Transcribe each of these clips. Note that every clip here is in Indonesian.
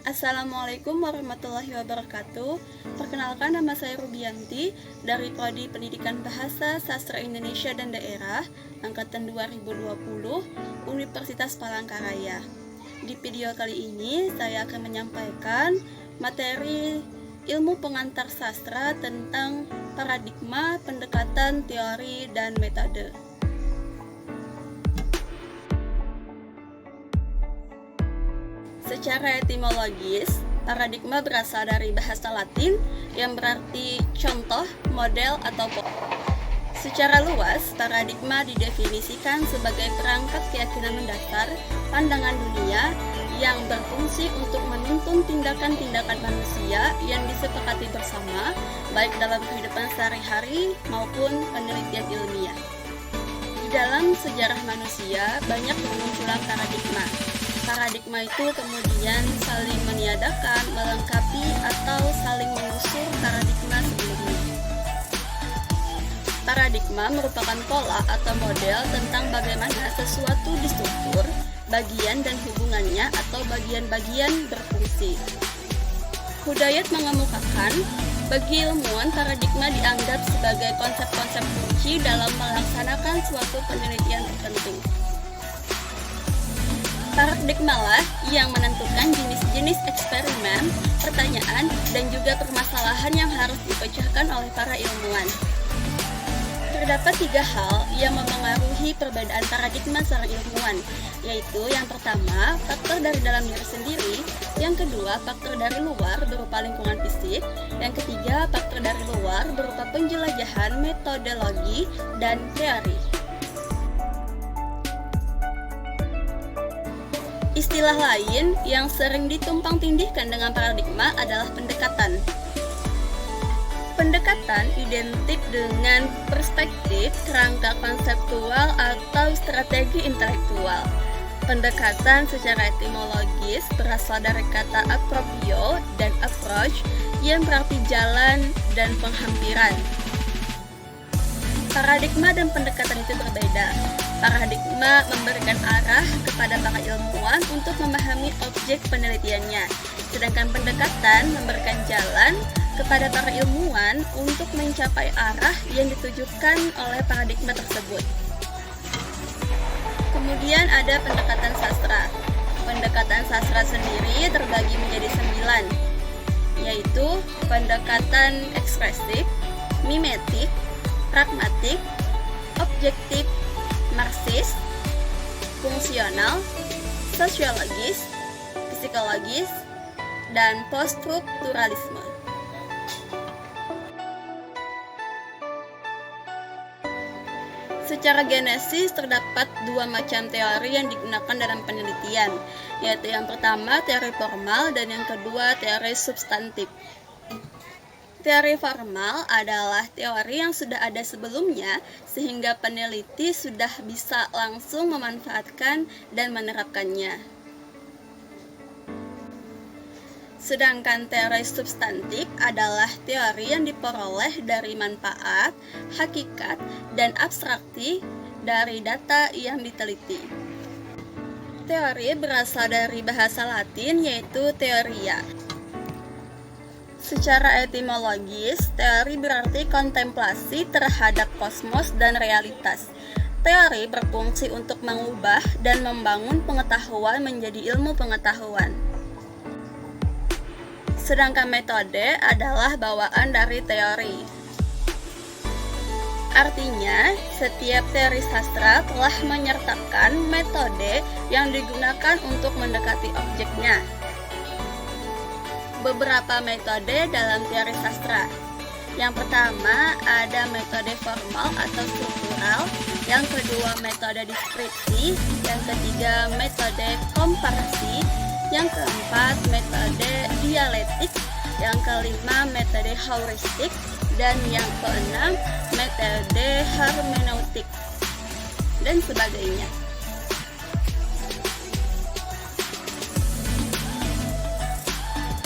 Assalamualaikum warahmatullahi wabarakatuh. Perkenalkan, nama saya Rubianti dari Prodi Pendidikan Bahasa Sastra Indonesia dan Daerah Angkatan 2020 Universitas Palangkaraya. Di video kali ini saya akan menyampaikan materi ilmu pengantar sastra tentang paradigma, pendekatan, teori, dan metode. Secara etimologis, paradigma berasal dari bahasa Latin yang berarti contoh, model, atau Secara luas, paradigma didefinisikan sebagai perangkat keyakinan mendasar pandangan dunia yang berfungsi untuk menuntun tindakan-tindakan manusia yang disepakati bersama, baik dalam kehidupan sehari-hari maupun penelitian ilmiah. Di dalam sejarah manusia, banyak bermunculan paradigma. Paradigma itu kemudian saling meniadakan, melengkapi, atau saling mengusur paradigma sebelumnya. Paradigma merupakan pola atau model tentang bagaimana sesuatu distruktur, bagian dan hubungannya atau bagian-bagian berfungsi. Hudayat mengemukakan, bagi ilmuwan paradigma dianggap sebagai konsep-konsep kunci dalam melaksanakan suatu penelitian tertentu. Paradigma lah yang menentukan jenis-jenis eksperimen, pertanyaan, dan juga permasalahan yang harus dipecahkan oleh para ilmuwan. Terdapat 3 hal yang memengaruhi perbedaan paradigma seorang ilmuwan, yaitu yang pertama, faktor dari dalam diri sendiri, yang kedua, faktor dari luar berupa lingkungan fisik, yang ketiga, faktor dari luar berupa penjelajahan, metodologi, dan teori. Istilah lain yang sering ditumpang tindihkan dengan paradigma adalah pendekatan. Pendekatan identik dengan perspektif, kerangka konseptual, atau strategi intelektual. Pendekatan secara etimologis berasal dari kata apropio dan approach yang berarti jalan dan penghampiran. Paradigma dan pendekatan itu berbeda. Paradigma memberikan arah kepada para ilmuwan untuk memahami objek penelitiannya, sedangkan pendekatan memberikan jalan kepada para ilmuwan untuk mencapai arah yang ditujukan oleh paradigma tersebut. Kemudian ada pendekatan sastra. Pendekatan sastra sendiri terbagi menjadi 9, yaitu pendekatan ekspresif, mimetik, pragmatik, objektif, marxis, fungsional, sosiologis, psikologis, dan poststrukturalisme. Secara genesis terdapat 2 macam teori yang digunakan dalam penelitian, yaitu yang pertama teori formal dan yang kedua teori substantif. Teori formal adalah teori yang sudah ada sebelumnya sehingga peneliti sudah bisa langsung memanfaatkan dan menerapkannya. Sedangkan teori substantif adalah teori yang diperoleh dari manfaat, hakikat, dan abstraksi dari data yang diteliti. Teori berasal dari bahasa Latin yaitu theoria. Secara etimologis, teori berarti kontemplasi terhadap kosmos dan realitas. Teori berfungsi untuk mengubah dan membangun pengetahuan menjadi ilmu pengetahuan. Sedangkan metode adalah bawaan dari teori. Artinya, setiap teori sastra telah menyertakan metode yang digunakan untuk mendekati objeknya. Beberapa metode dalam teori sastra. Yang pertama ada metode formal atau struktural, yang kedua metode deskripsi, yang ketiga metode komparasi, yang keempat metode dialektik, yang kelima metode heuristik, dan yang keenam metode hermeneutik, dan sebagainya.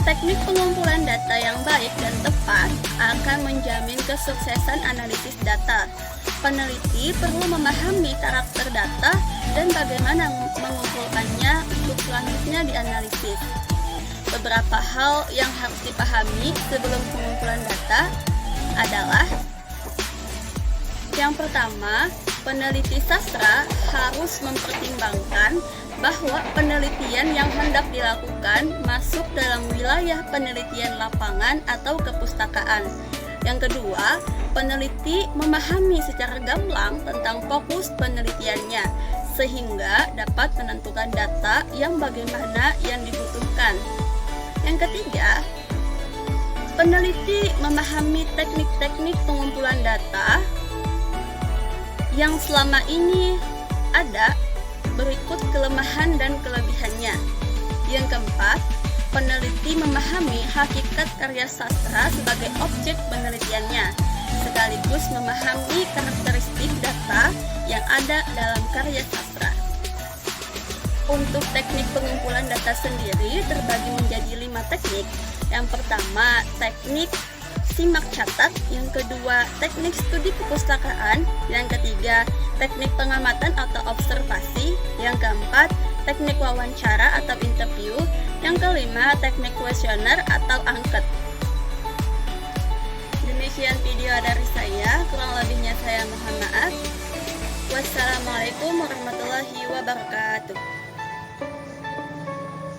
Teknik pengumpulan data yang baik dan tepat akan menjamin kesuksesan analisis data. Peneliti perlu memahami karakter data dan bagaimana mengumpulkannya untuk selanjutnya dianalisis. beberapa hal yang harus dipahami sebelum pengumpulan data adalah: yang pertama, peneliti sastra harus mempertimbangkan bahwa penelitian yang hendak dilakukan masuk dalam wilayah penelitian lapangan atau kepustakaan. Yang kedua, peneliti memahami secara gamblang tentang fokus penelitiannya, sehingga dapat menentukan data yang bagaimana yang dibutuhkan. Yang ketiga, peneliti memahami teknik-teknik pengumpulan data yang selama ini ada, berikut kelemahan dan kelebihannya. Yang keempat, peneliti memahami hakikat karya sastra sebagai objek penelitiannya, sekaligus memahami karakteristik data yang ada dalam karya sastra. Untuk teknik pengumpulan data sendiri terbagi menjadi 5 teknik. Yang pertama, teknik simak catat. Yang kedua, teknik studi kepustakaan. Yang ketiga, teknik pengamatan atau observasi. Yang keempat, teknik wawancara atau interview. Yang kelima, teknik kuesioner atau angket. Demikian video dari saya, kurang lebihnya saya mohon maaf. Wassalamualaikum warahmatullahi wabarakatuh.